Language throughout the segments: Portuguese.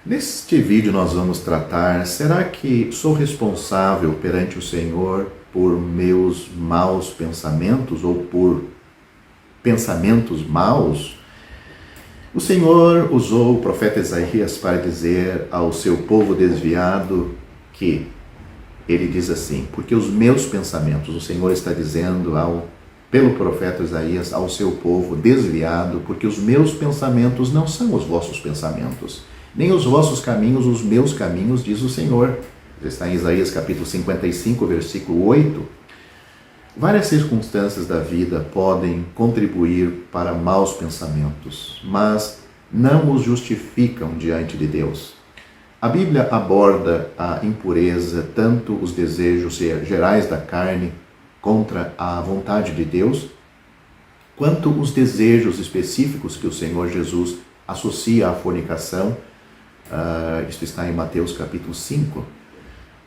Neste vídeo nós vamos tratar, será que sou responsável perante o Senhor por meus maus pensamentos ou por pensamentos maus? O Senhor usou o profeta Isaías para dizer ao seu povo desviado que, ele diz assim, porque os meus pensamentos, o Senhor está dizendo pelo profeta Isaías ao seu povo desviado, porque os meus pensamentos não são os vossos pensamentos, nem os vossos caminhos, os meus caminhos, diz o Senhor. Está em Isaías capítulo 55, versículo 8. Várias circunstâncias da vida podem contribuir para maus pensamentos, mas não os justificam diante de Deus. A Bíblia aborda a impureza, tanto os desejos gerais da carne contra a vontade de Deus, quanto os desejos específicos que o Senhor Jesus associa à fornicação. Isto está em Mateus capítulo 5.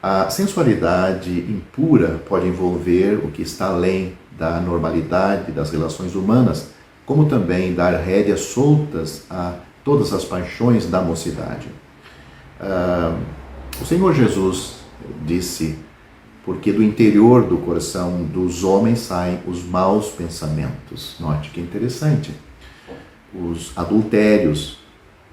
A sensualidade impura pode envolver o que está além da normalidade das relações humanas, como também dar rédeas soltas a todas as paixões da mocidade. O Senhor Jesus disse, porque do interior do coração dos homens saem os maus pensamentos. Note que interessante. Os adultérios,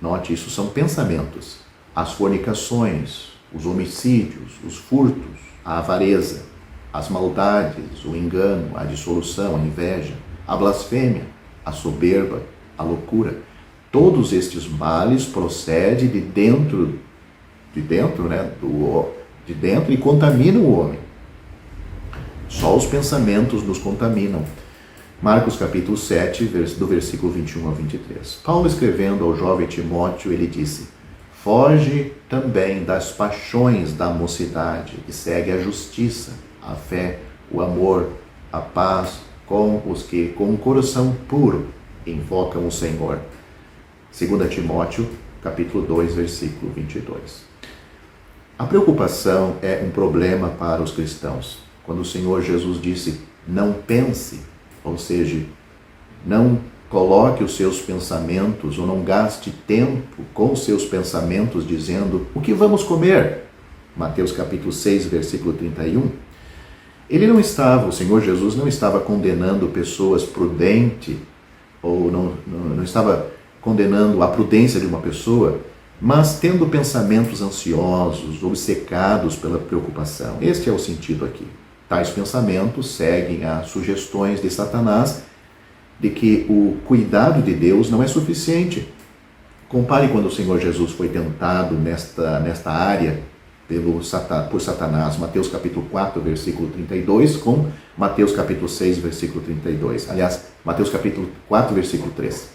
note, isso são pensamentos. As fornicações, os homicídios, os furtos, a avareza, as maldades, o engano, a dissolução, a inveja, a blasfêmia, a soberba, a loucura. Todos estes males procedem de dentro e contaminam o homem. Só os pensamentos nos contaminam. Marcos capítulo 7, do versículo 21 ao 23. Paulo, escrevendo ao jovem Timóteo, ele disse: foge também das paixões da mocidade e segue a justiça, a fé, o amor, a paz com os que, com um coração puro, invocam o Senhor. 2 Timóteo capítulo 2, versículo 22. A preocupação é um problema para os cristãos. Quando o Senhor Jesus disse, não pense, ou seja, não coloque os seus pensamentos ou não gaste tempo com os seus pensamentos dizendo o que vamos comer. Mateus capítulo 6, versículo 31. O Senhor Jesus não estava condenando pessoas prudentes ou não estava condenando a prudência de uma pessoa, mas tendo pensamentos ansiosos, obcecados pela preocupação. Este é o sentido aqui. Tais pensamentos seguem as sugestões de Satanás de que o cuidado de Deus não é suficiente. Compare quando o Senhor Jesus foi tentado nesta área por Satanás, Mateus capítulo 4, versículo 32, com Mateus capítulo 6, versículo 32. Aliás, Mateus capítulo 4, versículo 3.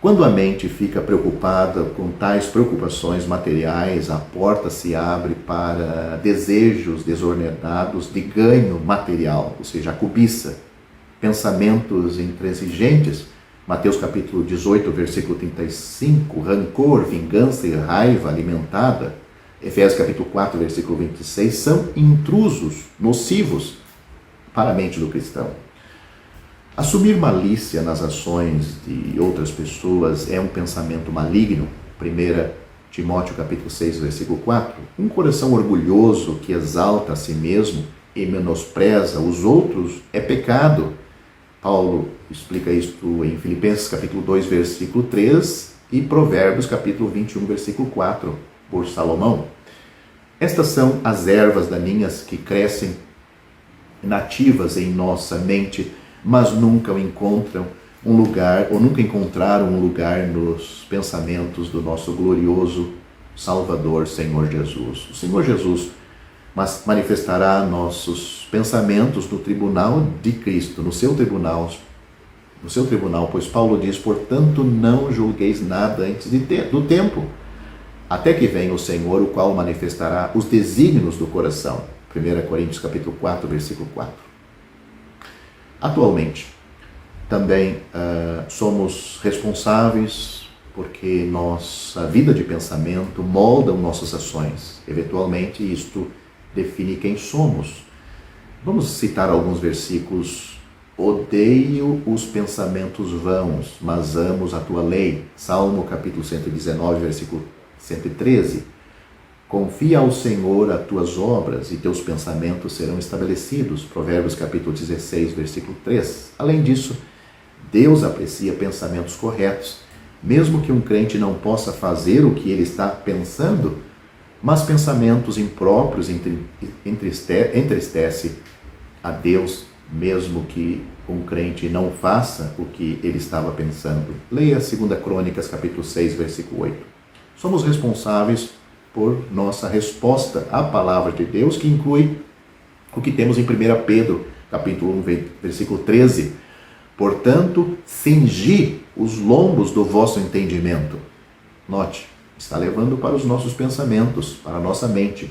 Quando a mente fica preocupada com tais preocupações materiais, a porta se abre para desejos desordenados de ganho material, ou seja, a cobiça, pensamentos intransigentes, Mateus capítulo 18, versículo 35, rancor, vingança e raiva alimentada, Efésios capítulo 4, versículo 26, são intrusos, nocivos para a mente do cristão. Assumir malícia nas ações de outras pessoas é um pensamento maligno. 1 Timóteo capítulo 6, versículo 4. Um coração orgulhoso que exalta a si mesmo e menospreza os outros é pecado. Paulo explica isto em Filipenses capítulo 2, versículo 3 e Provérbios capítulo 21, versículo 4, por Salomão. Estas são as ervas daninhas que crescem nativas em nossa mente, mas nunca encontraram um lugar nos pensamentos do nosso glorioso Salvador, Senhor Jesus. O Senhor Jesus manifestará nossos pensamentos no tribunal de Cristo, no seu tribunal, pois Paulo diz, portanto, não julgueis nada antes do tempo, até que venha o Senhor, o qual manifestará os desígnios do coração. 1 Coríntios capítulo 4, versículo 4. Atualmente, Também somos responsáveis porque nossa vida de pensamento molda nossas ações. Eventualmente, isto define quem somos. Vamos citar alguns versículos. Odeio os pensamentos vãos, mas amo a tua lei. Salmo capítulo 119, versículo 113. Confia ao Senhor as tuas obras e teus pensamentos serão estabelecidos. Provérbios capítulo 16, versículo 3. Além disso, Deus aprecia pensamentos corretos, mesmo que um crente não possa fazer o que ele está pensando, mas pensamentos impróprios entristece a Deus, mesmo que um crente não faça o que ele estava pensando. Leia 2 Crônicas, capítulo 6, versículo 8. Somos responsáveis por nossa resposta à palavra de Deus, que inclui o que temos em 1 Pedro, capítulo 1, versículo 13. Portanto, cingi os lombos do vosso entendimento. Note, está levando para os nossos pensamentos, para a nossa mente.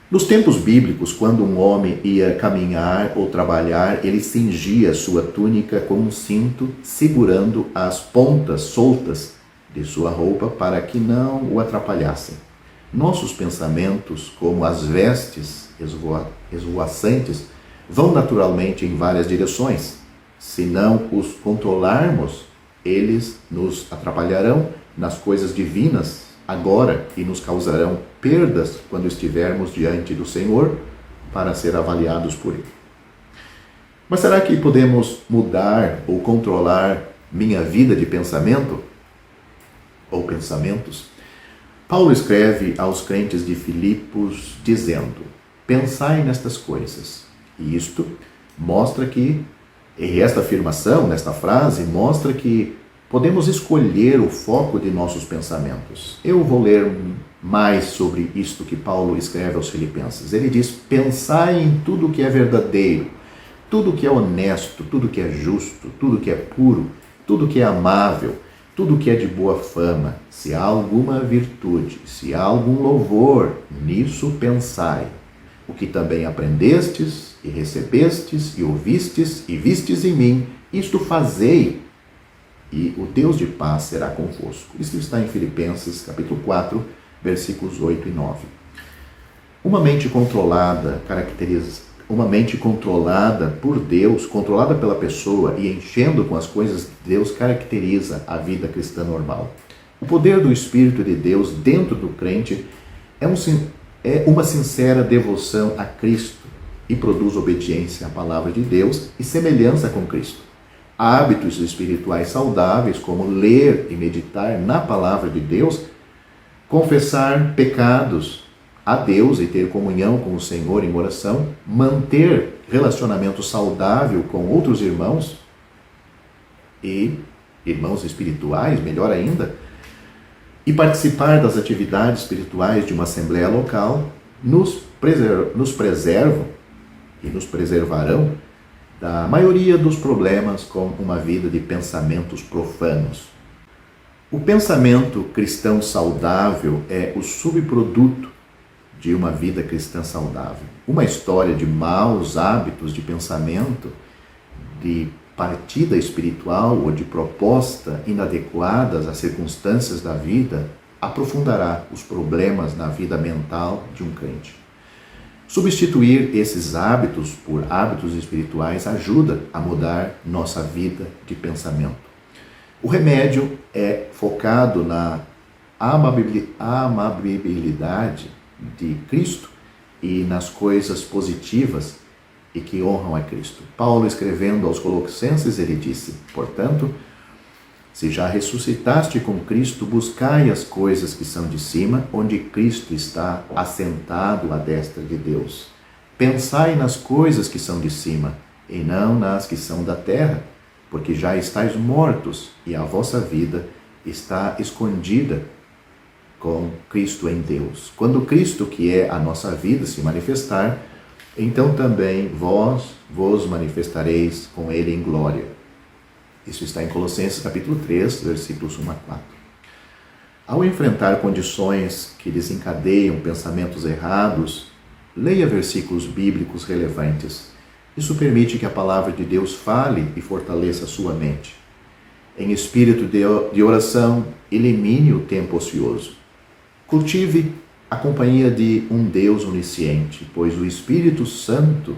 Nos tempos bíblicos, quando um homem ia caminhar ou trabalhar, ele cingia sua túnica com um cinto, segurando as pontas soltas de sua roupa para que não o atrapalhassem. Nossos pensamentos, como as vestes esvoaçantes, vão naturalmente em várias direções. Se não os controlarmos, eles nos atrapalharão nas coisas divinas agora e nos causarão perdas quando estivermos diante do Senhor para ser avaliados por Ele. Mas será que podemos mudar ou controlar minha vida de pensamento ou pensamentos? Paulo escreve aos crentes de Filipos dizendo: pensai nestas coisas. E isto mostra que, e esta afirmação, nesta frase, mostra que podemos escolher o foco de nossos pensamentos. Eu vou ler mais sobre isto que Paulo escreve aos Filipenses. Ele diz: pensai em tudo que é verdadeiro, tudo que é honesto, tudo que é justo, tudo que é puro, tudo que é amável, tudo que é de boa fama. Se há alguma virtude, se há algum louvor, nisso pensai. O que também aprendestes e recebestes e ouvistes e vistes em mim, isto fazei, e o Deus de paz será convosco. Isso está em Filipenses, capítulo 4, versículos 8 e 9. Uma mente controlada por Deus, controlada pela pessoa e enchendo com as coisas de Deus, caracteriza a vida cristã normal. O poder do Espírito de Deus dentro do crente é uma sincera devoção a Cristo e produz obediência à palavra de Deus e semelhança com Cristo. Hábitos espirituais saudáveis, como ler e meditar na palavra de Deus, confessar pecados a Deus e ter comunhão com o Senhor em oração, manter relacionamento saudável com outros irmãos e irmãos espirituais, melhor ainda, e participar das atividades espirituais de uma assembleia local, nos preservam e nos preservarão da maioria dos problemas com uma vida de pensamentos profanos. O pensamento cristão saudável é o subproduto de uma vida cristã saudável. Uma história de maus hábitos de pensamento, de partida espiritual ou de proposta inadequadas às circunstâncias da vida, aprofundará os problemas na vida mental de um crente. Substituir esses hábitos por hábitos espirituais ajuda a mudar nossa vida de pensamento. O remédio é focado na amabilidade de Cristo e nas coisas positivas e que honram a Cristo. Paulo, escrevendo aos Colossenses, ele disse: portanto, se já ressuscitaste com Cristo, buscai as coisas que são de cima, onde Cristo está assentado à destra de Deus. Pensai nas coisas que são de cima, e não nas que são da terra, porque já estáis mortos, e a vossa vida está escondida com Cristo em Deus. Quando Cristo, que é a nossa vida, se manifestar, então também vós vos manifestareis com Ele em glória. Isso está em Colossenses capítulo 3, versículos 1 a 4. Ao enfrentar condições que desencadeiam pensamentos errados, leia versículos bíblicos relevantes. Isso permite que a palavra de Deus fale e fortaleça a sua mente. Em espírito de oração, elimine o tempo ocioso. Cultive a companhia de um Deus onisciente, pois o Espírito Santo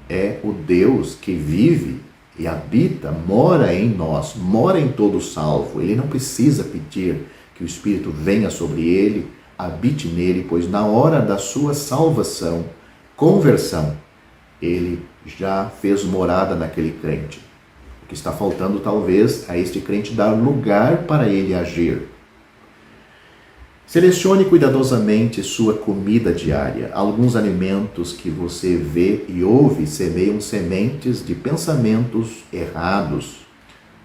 é o Deus que vive e habita, mora em nós, mora em todo salvo. Ele não precisa pedir que o Espírito venha sobre ele, habite nele, pois na hora da sua salvação, conversão, ele já fez morada naquele crente. O que está faltando talvez a este crente dar lugar para ele agir. Selecione cuidadosamente sua comida diária. Alguns alimentos que você vê e ouve semeiam sementes de pensamentos errados.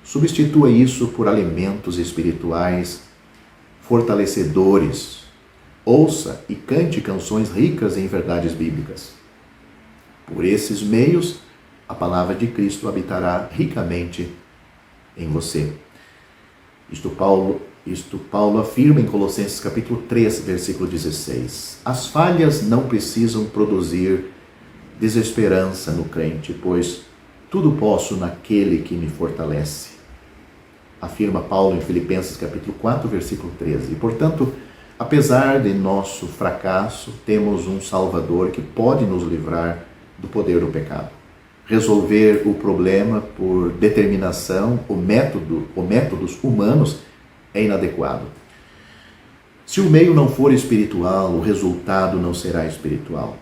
Substitua isso por alimentos espirituais fortalecedores. Ouça e cante canções ricas em verdades bíblicas. Por esses meios, a palavra de Cristo habitará ricamente em você. Isto Paulo afirma em Colossenses capítulo 3, versículo 16. As falhas não precisam produzir desesperança no crente, pois tudo posso naquele que me fortalece. Afirma Paulo em Filipenses capítulo 4, versículo 13. E, portanto, apesar de nosso fracasso, temos um Salvador que pode nos livrar do poder do pecado. Resolver o problema por determinação ou métodos humanos é inadequado. Se o meio não for espiritual, o resultado não será espiritual.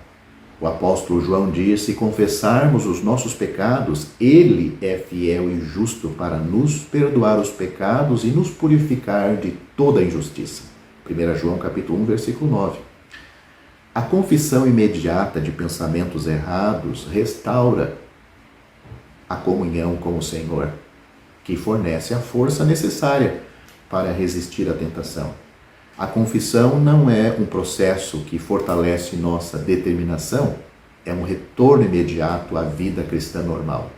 O apóstolo João diz: se confessarmos os nossos pecados, ele é fiel e justo para nos perdoar os pecados e nos purificar de toda injustiça. 1 João capítulo 1, versículo 9. A confissão imediata de pensamentos errados restaura a comunhão com o Senhor, que fornece a força necessária para resistir à tentação. A confissão não é um processo que fortalece nossa determinação, é um retorno imediato à vida cristã normal.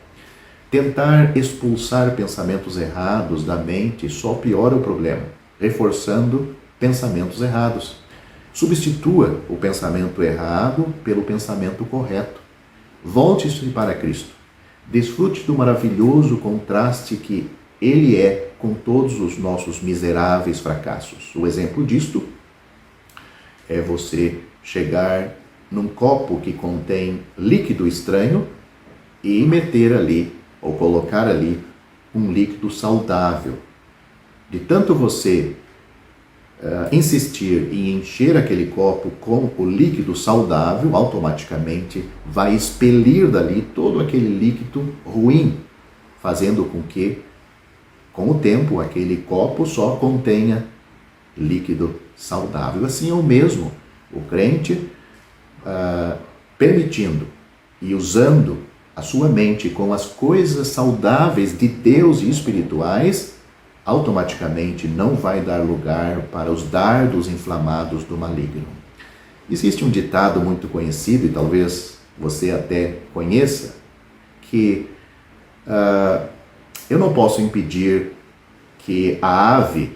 Tentar expulsar pensamentos errados da mente só piora o problema, reforçando pensamentos errados. Substitua o pensamento errado pelo pensamento correto. Volte-se para Cristo. Desfrute do maravilhoso contraste que Ele é com todos os nossos miseráveis fracassos. O exemplo disto é você chegar num copo que contém líquido estranho e meter ali, ou colocar ali, um líquido saudável. De tanto você insistir em encher aquele copo com o líquido saudável, automaticamente vai expelir dali todo aquele líquido ruim, fazendo com que, com o tempo, aquele copo só contenha líquido saudável. Assim é o mesmo, o crente permitindo e usando a sua mente com as coisas saudáveis de Deus e espirituais, automaticamente não vai dar lugar para os dardos inflamados do maligno. Existe um ditado muito conhecido, e talvez você até conheça, que eu não posso impedir que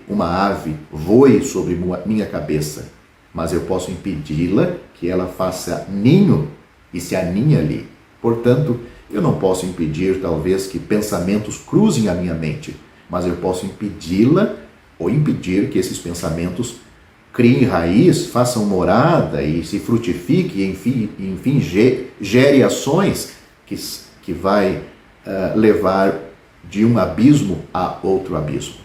uma ave, voe sobre minha cabeça, mas eu posso impedi-la que ela faça ninho e se aninhe ali. Portanto, eu não posso impedir, talvez, que pensamentos cruzem a minha mente, mas eu posso impedi-la ou impedir que esses pensamentos criem raiz, façam morada e se frutifique, enfim gere ações que vai levar de um abismo a outro abismo.